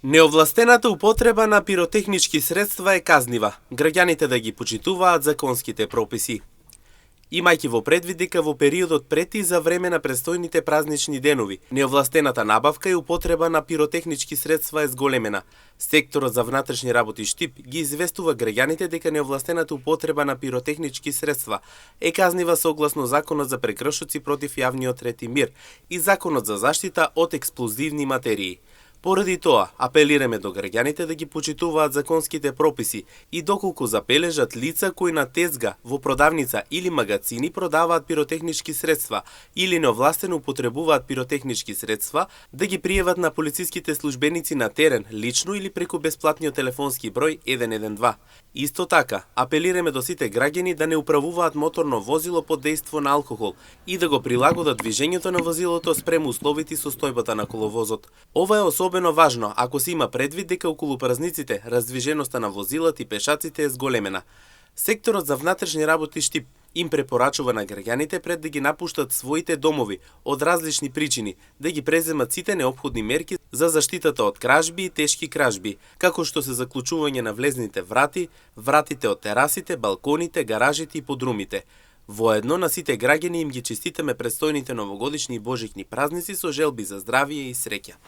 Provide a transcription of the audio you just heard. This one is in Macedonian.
Неовластената употреба на пиротехнички средства е казнива. Граѓаните да ги почитуваат законските прописи. Имајќи во предвид дека во периодот пред и за време на престојните празнични денови, неовластената набавка и употреба на пиротехнички средства е зголемена. Секторот за внатрешни работи Штип ги известува граѓаните дека неовластената употреба на пиротехнички средства е казнива согласно Законот за прекршоци против јавниот ред и мир и Законот за заштита од експлозивни материи. Поради тоа, апелираме до граѓаните да ги почитуваат законските прописи и доколку забележат лица кои на тезга, во продавница или магацини продаваат пиротехнички средства или неовластено употребуваат пиротехнички средства, да ги пријават на полициските службеници на терен, лично или преку бесплатниот телефонски број 112. Исто така, апелираме до сите граѓани да не управуваат моторно возило под дејство на алкохол и да го прилагодат движењето на возилото спрему условите и состојбата на коловозот. Ова е особено важно ако се има предвид дека околу празниците раздвиженоста на возилата и пешаците е зголемена. Секторот за внатрешни работи Штип им препорачува на граѓаните пред да ги напуштат своите домови од различни причини, да ги преземат сите неопходни мерки за заштитата од кражби и тешки кражби, како што се заклучување на влезните врати, вратите од терасите, балконите, гаражите и подрумите. Воедно на сите граѓани им ги честитаме престојните новогодишни и божични празници со желби за здравје и среќа.